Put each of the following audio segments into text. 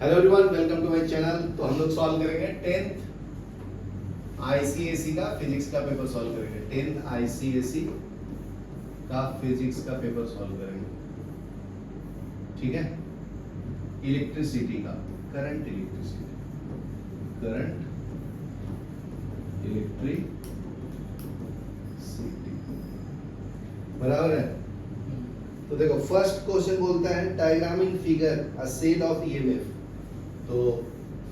Hello everyone, welcome to my channel. तो हम लोग सॉल्व करेंगे 10th आईसीएसई का फिजिक्स का पेपर सॉल्व करेंगे। 10th आईसीएसई का फिजिक्स का पेपर सॉल्व करेंगे, ठीक है। इलेक्ट्रिसिटी का, करंट इलेक्ट्रिसिटी, करंट इलेक्ट्रिसिटी, बराबर है। तो देखो फर्स्ट क्वेश्चन बोलता है diagramming figure a cell of EMF. तो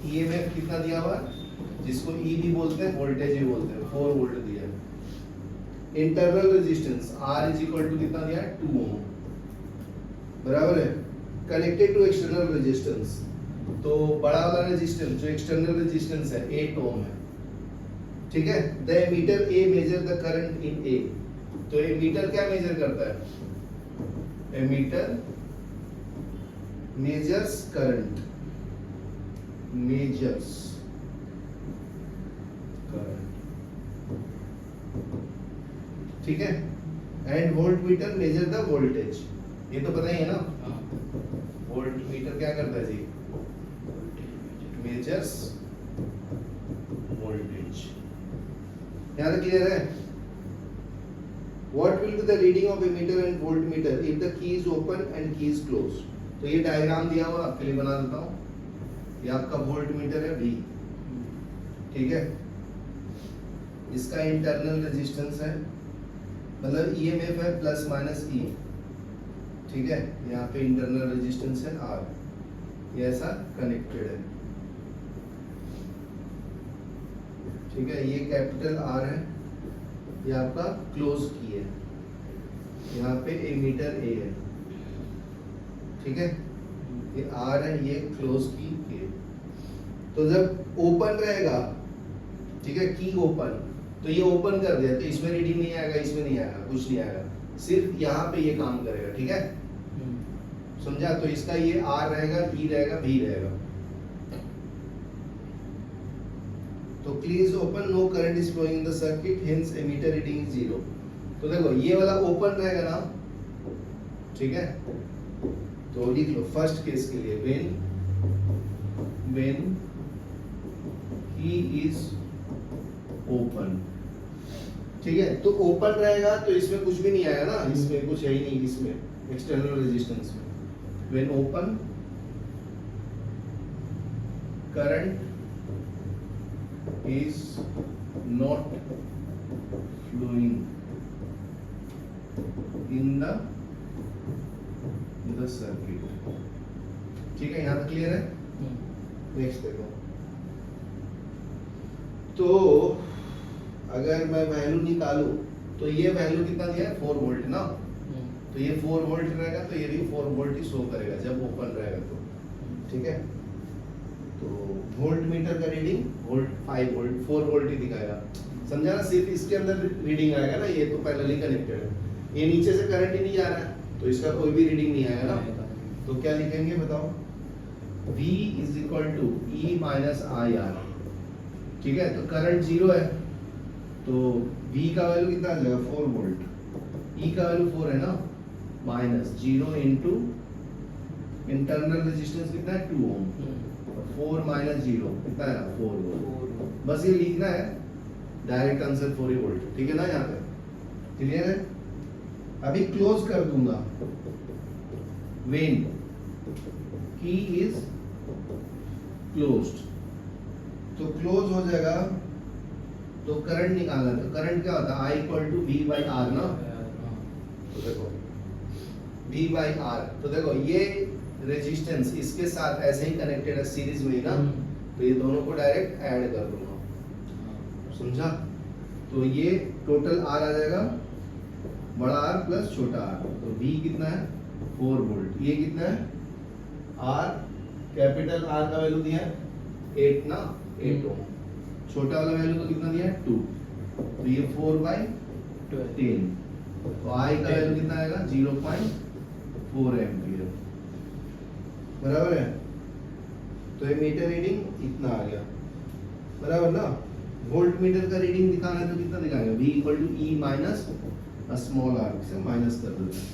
ईएमएफ कितना दिया हुआ है, जिसको ई भी बोलते हैं, वोल्टेज भी बोलते हैं, 4 वोल्ट दिया है। Internal resistance R is equal to कितना दिया है, 2 ओम, बराबर है। कनेक्टेड टू एक्सटर्नल रेजिस्टेंस, तो बड़ा वाला रेजिस्टेंस जो एक्सटर्नल रेजिस्टेंस है 8 ओम है, ठीक है। The ammeter a measure the current in a. तो एमीटर क्या मेजर करता है, ammeter measures current, measures current, ठीक है। And voltmeter measure the voltage, ये तो पता ही है ना। वोल्ट मीटर क्या करता है जी, मेजर्स वोल्टेज। यहां तक क्लियर है। What will be the reading of ammeter and voltmeter if the key is open and key is closed? तो ये डायग्राम दिया हुआ आपके लिए बना देता हूँ। ये आपका वोल्ट मीटर है V, ठीक है। इसका इंटरनल रेजिस्टेंस है, मतलब EMF है प्लस माइनस E, ठीक है। यहाँ पे इंटरनल रेजिस्टेंस है R, ये ऐसा कनेक्टेड है, ठीक है। ये कैपिटल R है, ये आपका क्लोज की है, यहाँ पे एमीटर ए है, ठीक है। ये आर है, ये क्लोज की ए। तो जब ओपन रहेगा, ठीक है, की ओपन, तो ये ओपन कर दिया तो इसमें रीडिंग नहीं आएगा, इसमें नहीं आएगा, कुछ नहीं आएगा, सिर्फ यहाँ पे ये काम करेगा, ठीक है। समझा। तो इसका ये आर रहेगा, ई रहेगा, वी रहेगा। तो key is open, no current is flowing in the circuit, hence emitter reading is 0। तो देखो ये वाला ओपन रहेगा ना, ठीक है। तो लिख लो फर्स्ट केस के लिए, when key is open, ठीक है। तो ओपन रहेगा तो इसमें कुछ भी नहीं आएगा ना, इसमें कुछ है ही नहीं, इसमें एक्सटर्नल रेजिस्टेंस में। when open, current is not flowing in the circuit, ठीक है। यहाँ तक क्लियर है। नेक्स्ट देखो, तो अगर मैं वैल्यू निकालूं तो ये वैल्यू कितना दिया है, 4 वोल्ट ना। तो ये 4 वोल्ट रहेगा, तो ये भी 4 वोल्ट ही शो करेगा जब ओपन रहेगा तो, ठीक है। तो वोल्ट मीटर का रीडिंग वोल्ट 5 वोल्ट 4 वोल्ट ही दिखाएगा, समझा ना। सिर्फ इसके अंदर रीडिंग आएगा ना, ये तो पैरेलली कनेक्टेड है, ये नीचे से करंट ही नहीं जा रहा है, तो इसका कोई भी रीडिंग नहीं आएगा ना। तो क्या लिखेंगे बताओ, V is equal to E minus I R, ठीक है। तो करंट 0 है, तो V का वैल्यू कितना आ जाएगा, 4 वोल्ट, E का वैल्यू 4 है ना, माइनस 0 इंटू इंटरनल रेजिस्टेंस कितना है, 2 ओम, 4 माइनस 0 कितना है, 4 वोल्ट। बस ये लिखना है, डायरेक्ट आंसर 4 वोल्ट, ठीक है ना। यहाँ पे क्लियर है। अभी क्लोज कर दूंगा, when key is closed, तो क्लोज हो जाएगा। तो करंट निकालना, तो करंट क्या होता है, I equal to V by R ना। तो देखो V बाई आर, तो देखो ये रेजिस्टेंस इसके साथ ऐसे ही कनेक्टेड है सीरीज में ही ना, तो ये दोनों को डायरेक्ट ऐड कर दूंगा, समझा। तो ये टोटल R आ जाएगा, बड़ा R प्लस छोटा R। तो V कितना है, 4 वोल्ट, ये कितना है, R कैपिटल R का वैल्यू दिया है 8 ना, 8 ओम, छोटा वाला वैल्यू तो कितना दिया है, 2। तो ये 4/10, तो I का वैल्यू कितना आएगा, 0.4 एम्पीयर, बराबर है। तो ये मीटर रीडिंग इतना आ गया, बराबर ना। वोल्ट मीटर का रीडिंग दिखाना है तो कितना दिखाएगा, V equal to E minus small r से माइनस कर देते हैं,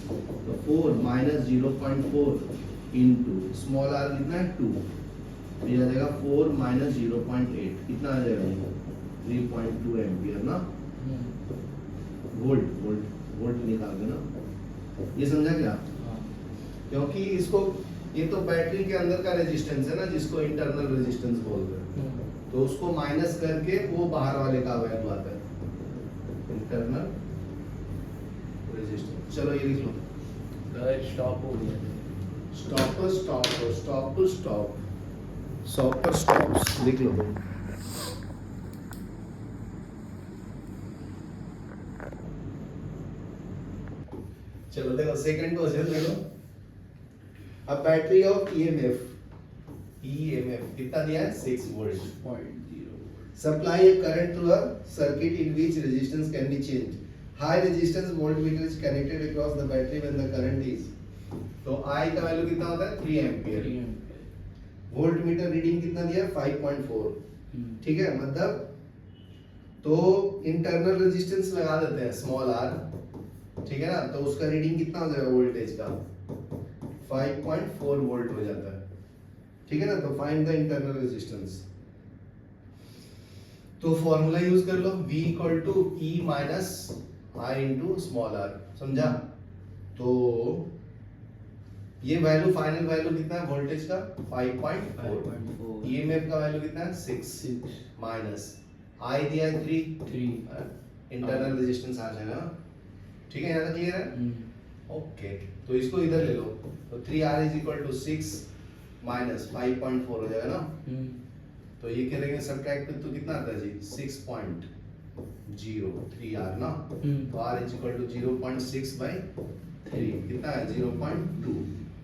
तो 4 माइनस 0.4 इंटू स्मॉल r कितना है 2, तो ये आ जाएगा 4 माइनस 0.8 कितना आ जाएगा ये 3.2 एम्पियर ना वोल्ट वोल्ट वोल्ट निकाल के ना ये समझा क्या क्योंकि इसको ये तो बैटरी के अंदर का रेजिस्टेंस है ना जिसको इंटरनल रेजिस्टेंस बोलते हैं तो उसको माइनस करके वो बाहर वाले का वैल्यू आता है इंटरनल रेजिस्टेंस। चलो ये लिख लो स्टॉप हो गया स्टॉप पर stop stop to stop stop पर स्टॉप्स लिख लो चलो देखो सेकंड क्वेश्चन देखो अब बैटरी ऑफ ईएमएफ कितना दिया है 6 volt supply a current through a circuit in which resistance can be changed high resistance voltmeter is connected across the battery when the current is तो I का value कितना होता है 3 एम्पियर वोल्टमीटर रीडिंग कितना दिया 5.4 ठीक है मतलब तो इंटरनल रेजिस्टेंस लगा देते हैं स्मॉल r ठीक है ना तो उसका रीडिंग कितना हो जाएगा वोल्टेज का 5.4 वोल्ट हो जाता है ठीक है ना तो फाइंड द इंटरनल रेजिस्टेंस तो फॉर्मूला यूज कर लो V equal to E minus I into small r समझा तो ये वैल्यू फाइनल वैल्यू कितना है वोल्टेज का 5.4 ईएमएफ का वैल्यू कितना है 6 माइनस I दिया है 3 इंटरनल रेजिस्टेंस आ जाएगा ना ठीक है यहाँ तक क्लियर है ओके तो इसको इधर ले लो तो 3R is equal to 6 minus 5.4 हो जाएगा ना तो ये करेंगे सब्ट्रैक्ट तो कितना आता है जी 6.03R ना तो R is equal to 0.6 by 3 कितना है 0.2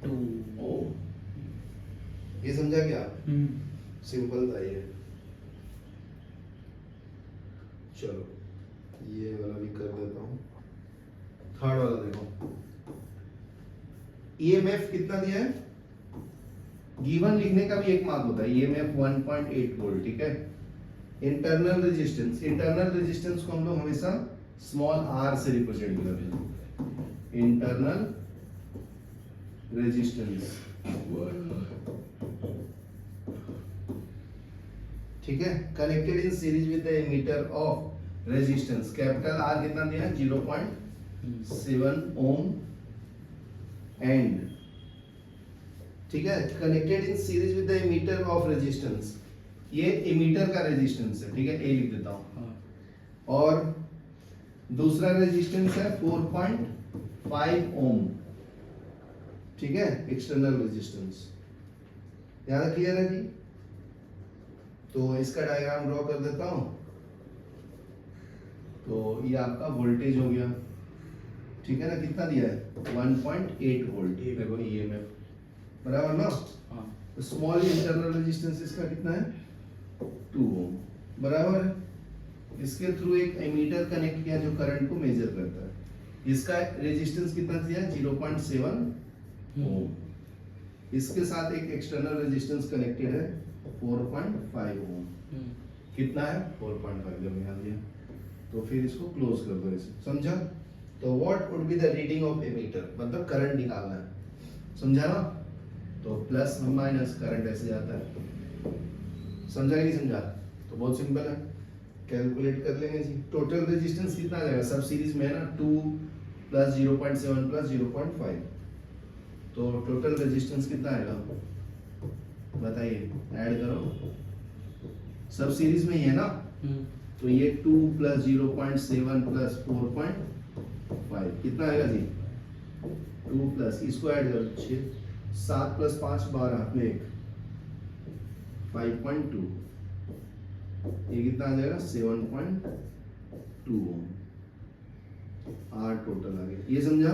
ओ ये समझा क्या सिंपल था ये चलो ये वाला भी कर देता हूँ थर्ड वाला देखो ईएमएफ कितना दिया है गिवन लिखने का भी एक मार्क होता है ईएमएफ 1.8 वोल्ट ठीक है इंटरनल रेजिस्टेंस को हम लोग हमेशा स्मॉल r से रिप्रेजेंट करते हैं इंटरनल रेजिस्टेंस ठीक है connected in series with the ammeter of resistance capital R कितना दिया है 0.7 ओम एंड ठीक है connected in series with the ammeter of resistance ये एमीटर का रेजिस्टेंस है ठीक है ए लिख देता हूं और दूसरा रेजिस्टेंस है 4.5 ओम ठीक है एक्सटर्नल रेजिस्टेंस यहां तक क्लियर है जी तो इसका डायग्राम ड्रॉ कर देता हूं तो ये आपका वोल्टेज हो गया ठीक है ना कितना दिया है 1.8 वोल्ट देखो ईएमएफ बराबर ना तो स्मॉल इंटरनल रेजिस्टेंस इसका कितना है 2 ओम बराबर है इसके थ्रू एक एमीटर कनेक्ट किया जो करंट को मेजर करता है इसका रेजिस्टेंस कितना दिया है 0.7 ओम इसके साथ एक एक्सटर्नल रेजिस्टेंस कनेक्टेड है 4.5 ओम कितना है 4.5 जब यहाँ दिया तो फिर इसको क्लोज कर दो इसे समझा तो what would be the reading of ammeter मतलब करंट निकालना है समझा ना तो प्लस माइनस करंट ऐसे जाता है समझा कि नहीं समझा तो बहुत सिंपल है कैलकुलेट कर लेंगे जी टोटल रेजिस्टेंस कितना आ जाएगा सब सीरीज में है ना 2 प्लस 0.7 प्लस 0.5 तो टोटल रेजिस्टेंस कितना आएगा बताइए ऐड करो सब सीरीज में ही है ना तो ये 2 प्लस 0.7 प्लस 4.5 कितना आएगा जी 2 प्लस इसको ऐड करो 6 7 प्लस 5 12 में 5.2 ये कितना आ जाएगा 7.2 ओम R टोटल आ गया ये समझा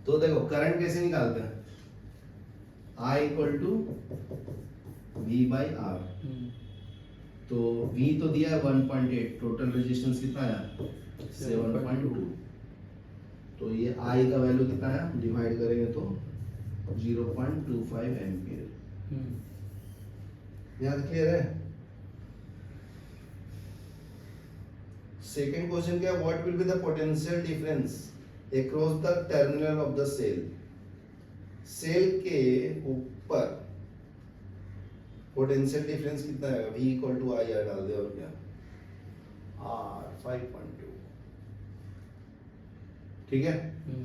तो देखो करंट कैसे निकालते हैं I equal to V by R तो V तो दिया है 1.8 टोटल रेजिस्टेंस कितना आया 7.2 तो ये I का वैल्यू कितना आया डिवाइड करेंगे तो 0.25 एम्पियर याद क्लियर है सेकंड क्वेश्चन क्या what will be the potential difference across the terminal of the cell cell के ऊपर पोटेंशियल डिफरेंस कितना है, V equal to I R डाल दे और क्या R 5.2, ठीक है।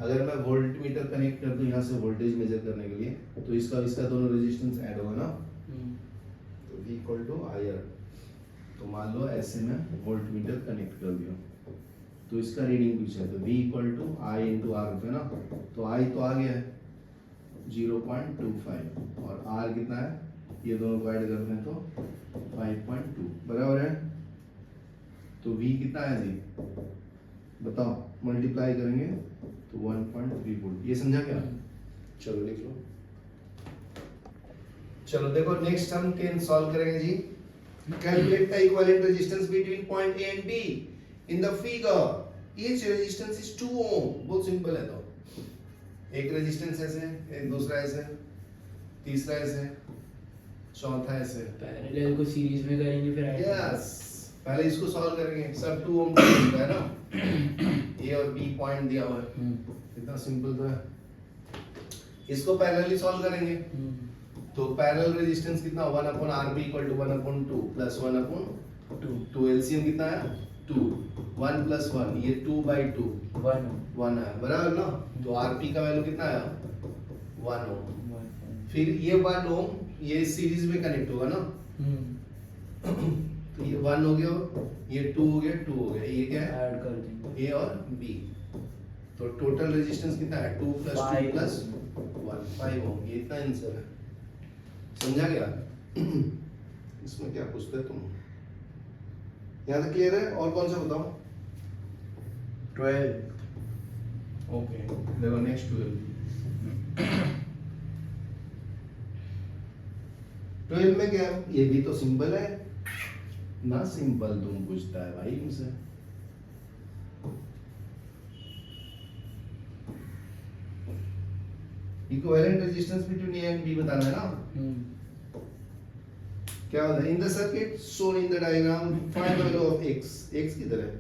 अगर मैं वोल्ट मीटर कनेक्ट कर दूं यहाँ से वोल्टेज मेजर करने के लिए, तो इसका दोनों रेजिस्टेंस ऐड होगा ना, तो V equal to I R. तो मान लो ऐसे में वोल्ट मीटर कनेक्ट कर दिया, तो इसका रीडिंग पूछा है, तो V equal to I into R है ना, तो आई तो आ गया है 0.25 और R कितना है, ये दोनों को ऐड करते हैं तो 5.2 बराबर है। तो V कितना है जी, बताओ, मल्टीप्लाई करेंगे तो 1.3 वोल्ट। ये समझा क्या? चलो लिख लो। चलो देखो नेक्स्ट हम 10 सॉल्व करेंगे जी। Calculate the equivalent resistance between point A and B in the figure. Each resistance is 2 ohm. बहुत सिंपल है, तो एक रेजिस्टेंस ऐसे है, एक दूसरा ऐसे, तीसरा ऐसे, चौथा ऐसे। पैरेलल को सीरीज में करेंगे फिर यस, पहले इसको सॉल्व करेंगे, सब 2 ओम का है ना, A और B पॉइंट दिया हुआ है, इतना सिंपल तो है। इसको पैरेलली सॉल्व करेंगे, तो पैरेलल रेजिस्टेंस कितना, 1/RB equal to 1/2 plus 1/2, 2 LCM कितना है 2, 1 प्लस 1, ये 2/2 1 है बराबर ना। तो RP का वैल्यू कितना है 1 ओम। फिर ये 1 ओम ये सीरीज में कनेक्ट होगा ना, तो ये 1 हो गया, ये 2 हो गया, 2 हो गया, ये क्या है ऐड कर देंगे A और B। तो टोटल रेजिस्टेंस कितना है 2 प्लस 2 प्लस 1 5 ओम। ये इतना आंसर है, समझा गया? इसमें क्या पूछते हैं तुम, यहाँ तक क्लियर है? और कौन सा बताओ? 12। ओके देखो नेक्स्ट 12 में क्या है? ये भी तो सिंपल है ना, सिंपल तुम पूछता है भाई मुझसे। Equivalent resistance between A and B बताना है ना। क्या होता है? In the circuit shown in the diagram find value of x। x किधर है?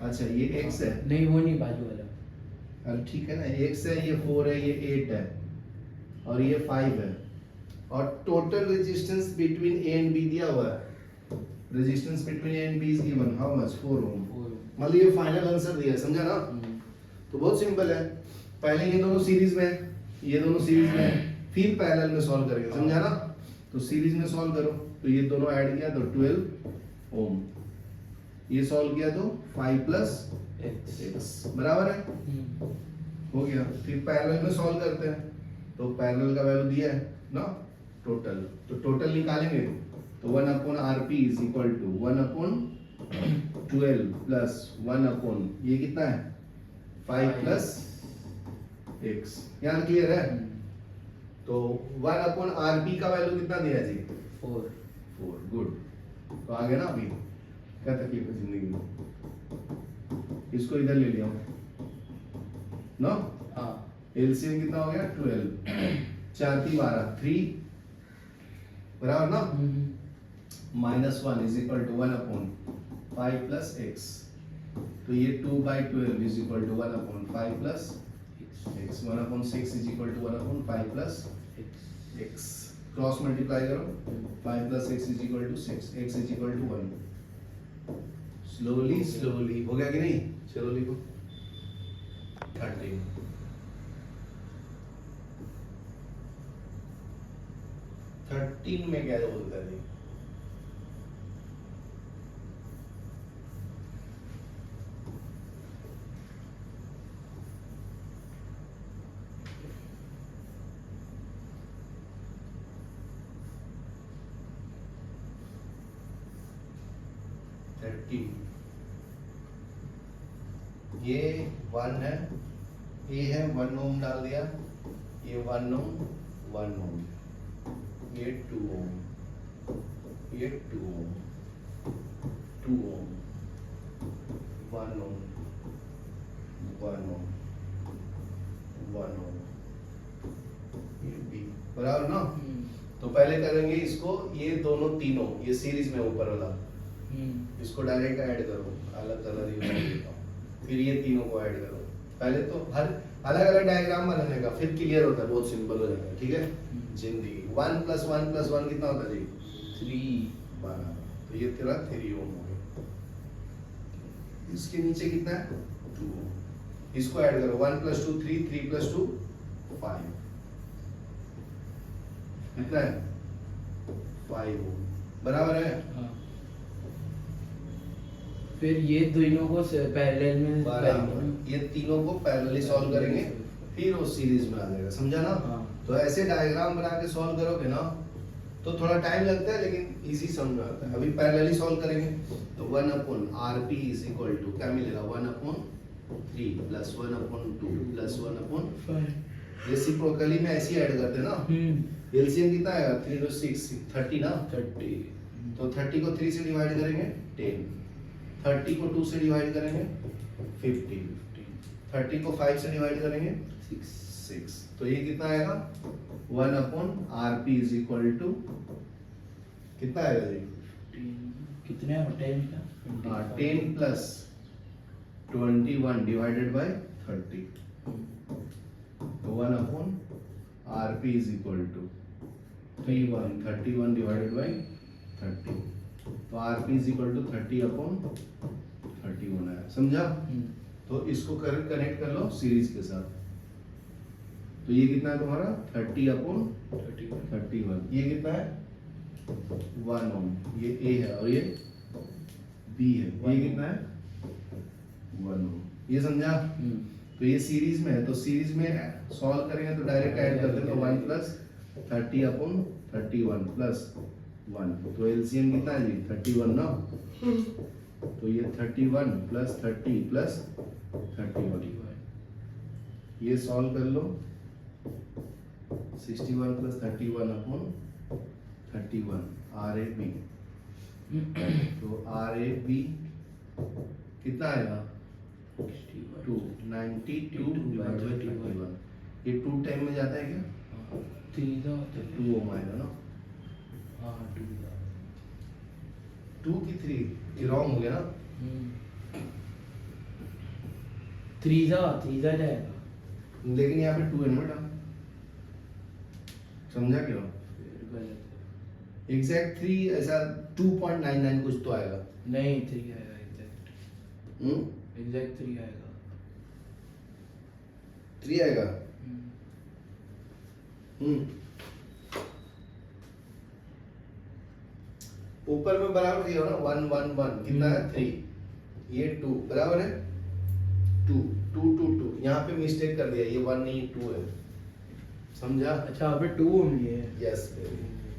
अच्छा ये x है, नहीं वो नहीं, बाजू वाला। अरे ठीक है ना, x है, ये 4 है, ये 8 है और ये 5 है, और total resistance between A and B दिया हुआ है। Resistance between A and B is given how much 4 ओम। मतलब ये फाइनल आंसर दिया है, समझा ना? तो बहुत सिंपल है, पहले ये दोनों सीरीज में है, ये दोनों सीरीज में है, फिर पैरेलल में सॉल्व करेंगे, समझा ना? तो सीरीज में सॉल्व करो, तो ये दोनों ऐड किया तो 12 ओम, ये सॉल्व किया तो 5 प्लस x बराबर है, हो गया। फिर पैरेलल में सॉल्व करते हैं, तो पैरेलल का वैल्यू दिया है ना टोटल, तो टोटल निकालेंगे तो 1/RP is equal to 1/12 plus 1/ ये कितना है 5 प्लस x। यहाँ क्लियर है? तो 1/RP का वैल्यू कितना दिया है जी 4 गुड। तो आ गया ना, अभी क्या तकलीफ है जिंदगी में, इसको इधर ले लिया ना। हाँ एलसीएम कितना हो गया 12, 4 × 12 3 बराबर ना, -1 is equal to 1/5 plus x। तो ये 2/12 is equal to 1/5 plus x, 1/6 is equal to 1/5 plus x। Cross multiply करो, 5 plus x is equal to 6, x is equal to 1। Slowly slowly हो गया कि नहीं? चलो लिखो 13 में क्या बोलता है? ये 1 है, ये है 1 ओम डाल दिया, ये 1 ओम 1 ओम, ये 2 ओम, ये 2 ओम 2 ओम 1 ओम 1 ओम 1 ओम, ये भी बराबर ना। तो पहले करेंगे इसको, ये दोनों तीनों ये सीरीज में ऊपर वाला, इसको डायरेक्ट ऐड करो, अलग कलर यूज करता हूँ, फिर ये तीनों को ऐड करो। पहले तो अलग अलग डायग्राम बनाने का फिर क्लियर होता है, बहुत सिंपल हो जाएगा, ठीक है। जिंदगी 1 + 1 + 1 कितना होता है जी? 3 12। तो ये तेरा 3 ओम हो गया। इसके नीचे कितना है? 2 ओम। इसको ऐड करो, 1 + 2 3, 3 + 2 5। कितना है? 5 ओम, बराबर है। हाँ। फिर ये दोनों को पैरेलल में बराबर, ये तीनों को पैरेलली सॉल्व करेंगे, फिर वो सीरीज में आ जाएगा, समझा ना? हाँ। तो ऐसे डायग्राम बना के सॉल्व करोगे ना तो थोड़ा टाइम लगता है लेकिन इजी समझ में आता है। अभी पैरेलली सॉल्व करेंगे तो 1/rp = क्या मिलेगा? 1/3 + 1/2 + 1/5। रेसिप्रोकली में ऐसे ही ऐड करते हैं ना। एलसीएम कितना आएगा? 3 to 6 30 ना। 30 तो 30 को 3 से डिवाइड करेंगे 10, 30 को 2 से डिवाइड करेंगे 15, 30 को 5 से डिवाइड करेंगे 6। तो ये कितना आएगा? 1/rp = कितना आएगा जी? कितने हैं? 10 का? हाँ, 10 + 21 डिवाइडेड बाय 30। तो 1/rp = 31 डिवाइडेड बाय 30। तो rp = 30/31 है, समझा? तो इसको कनेक्ट कर लो सीरीज के साथ। तो ये कितना है तुम्हारा? 30/31। ये कितना है? 1 ओम। ये A है और ये B है। ये कितना है? 1 ओम। ये समझा? तो ये सीरीज में है, तो सीरीज में सॉल्व करेंगे तो डायरेक्ट ऐड कर देंगे। 1 + 30/31 + 1। तो एलसीएम कितना है जी? 31 ना। तो ये 31 + 30 + 31। ये सॉल्व कर लो। 61 + 31/31 RAB। तो RAB कितना आएगा? 2 92 डिवाइडेड बाय 31। ये 2 टाइम में जाता है क्या? 2 ओम आएगा ना। 2 की 3 ये रॉन्ग हो गया ना। 3 जाएगा। लेकिन यहाँ पे 2 है ना बेटा, समझा क्यों? एग्जैक्ट 3 ऐसा 2.99 कुछ तो आएगा। नहीं 3 आएगा एग्जैक्ट। एग्जैक्ट 3 आएगा। 3 आएगा। ऊपर में बराबर किया हो ना, 1 1 1 कितना है? 3। ये 2 बराबर है 2 2 2 2। यहाँ पे मिस्टेक कर दिया, ये 1 नहीं 2 है, समझा? अच्छा अबे 2 ओम ये है। यस,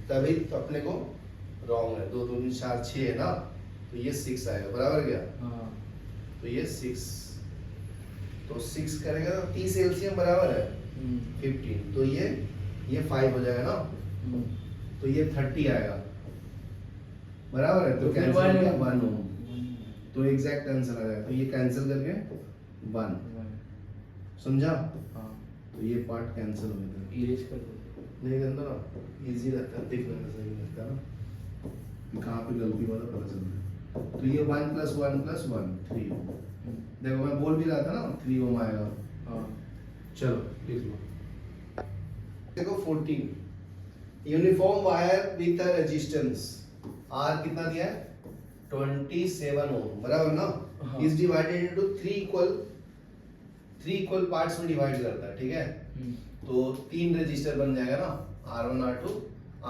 तभी तो अपने को रॉन्ग है। 2 2 4 6 है ना, तो ये 6 आएगा, बराबर क्या? हाँ। तो ये 6, तो 6 करेगा तो 30 एलसीएम बराबर है 15। तो ये 5 हो जाएगा ना। तो ये 30 आएगा, बराबर है। तो तो फिर कैंसिल हो गया 1 1 ओम। तो एग्जैक्ट आंसर आ जाएगा। तो ये कैंसिल करके 1, समझा? हाँ। तो ये पार्ट कैंसिल हो गया। इरेज कर दो। नहीं करना ना, इजी रहता है, देखने में सही लगता है ना कि कहाँ पे गलती हुआ था, पता चलता है। तो ये 1 + 1 + 1 3 ओम। देखो मैं बोल भी रहा था ना 3 ओम आएगा। हाँ। चलो लिख लो। देखो 14 uniform wire with a resistance R कितना दिया है? 27 ओम, बराबर ना। हाँ। Is divided into 3 equal parts में डिवाइड करता है, ठीक है। तो 3 रजिस्टर बन जाएगा ना, R1 R2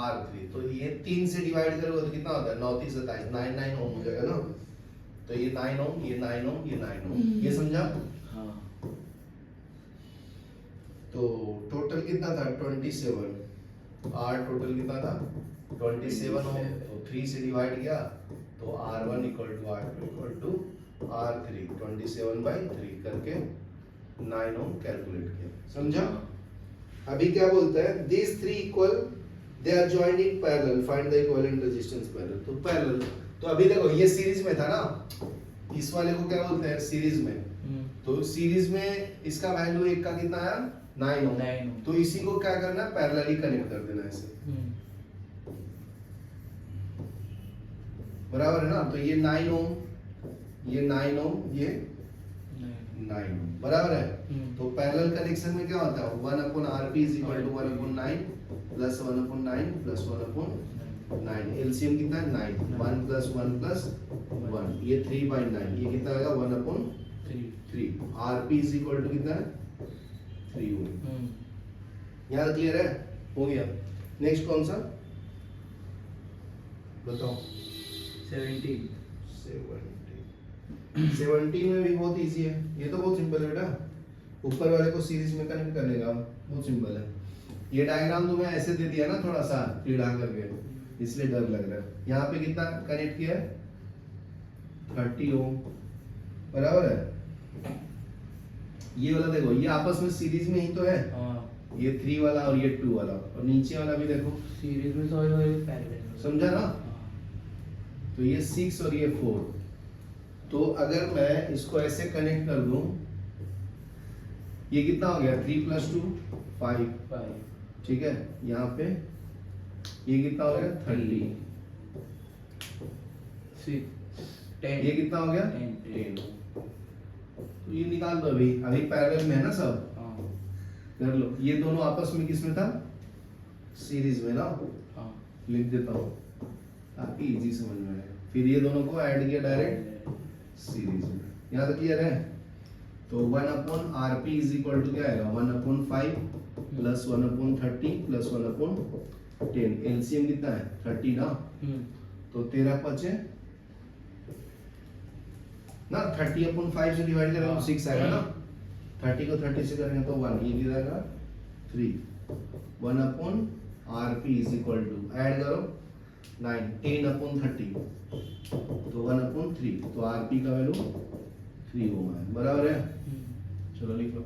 R3। तो ये 3 से डिवाइड करोगे तो कितना होता है? 9 3 27 9 ओम हो जाएगा ना। तो ये 9 ओम, ये 9 ओम, ये 9 ओम। ये समझा? हाँ। तो टोटल कितना था? 27। R टोटल कितना था? 27 ओम। तो 3 से डिवाइड किया तो R1 = R2 = R3 27/3 करके 9 ओम कैलकुलेट किया, समझा? अभी क्या बोलता है? These 3 equal, they are joined in parallel, find the equivalent resistance parallel। तो पैरेलल, तो अभी देखो ये सीरीज में था ना, इस वाले को क्या बोलते हैं? सीरीज में। तो सीरीज में इसका वैल्यू 1 का कितना आया? 9 ओम। 9 ओम। तो इसी को क्या करना है? पैरेलली कनेक्ट कर देना ऐसे, बराबर है ना। तो ये 9 ओम, ये 9 ओम, ये 9 बराबर है। तो पैरेलल कनेक्शन में क्या होता है 1 upon RP is equal to 1 upon 9 plus 1 upon 9 plus 1 upon 9। LCM कितना है 9, 1 प्लस 1 प्लस 1, ये 3/9, ये कितना आएगा 1 upon 3। RP is equal to कितना है 3 ओम। यहाँ क्लियर है, हो गया। नेक्स्ट कौन सा बताओ? 17 17 में भी बहुत इजी है, ये तो बहुत सिंपल है बेटा। ऊपर वाले को सीरीज में कनेक्ट करने का बहुत सिंपल है। ये डायग्राम तुम्हें ऐसे दे दिया ना थोड़ा सा टेढ़ा करके, इसलिए डर लग रहा है। यहाँ पे कितना कनेक्ट किया है 30 ओम बराबर है। ये वाला देखो, ये आपस में सीरीज में ही तो है, ये 3 वाला और ये 2 वाला, और नीचे वाला भी देखो सीरीज में तो ये पैरेलल, समझा ना? तो ये 6 और ये 4। तो अगर मैं इसको ऐसे कनेक्ट कर दूं, ये कितना हो गया 3 + 2 5, ठीक है। यहाँ पे ये कितना हो गया 30, 10, ये कितना हो गया 10। तो ये निकाल दो, अभी पैरेलल में है ना सब, कर लो। ये दोनों आपस में किसमें था सीरीज में ना, लिख देता हूँ ताकि इजी समझ में आए। फिर ये दोनों को ऐड किया डायरेक्ट सीरीज में। यहाँ तक क्लियर है? तो 1 upon RP is equal to क्या आएगा 1 upon 5 plus 1 upon 30 plus 1 upon 10। LCM कितना है 30 ना, तो 13 बचे ना, 30 अपॉन 5 से डिवाइड करेंगे तो 6 आएगा ना, 30 को 30 से करेंगे तो 1, ये कितना आएगा 3। 1 upon RP is equal to add करो 9, 10 अपॉन 30 तो 1 अपॉन 3, तो RP का वैल्यू 3 ओम है, बराबर है। चलो लिख लो।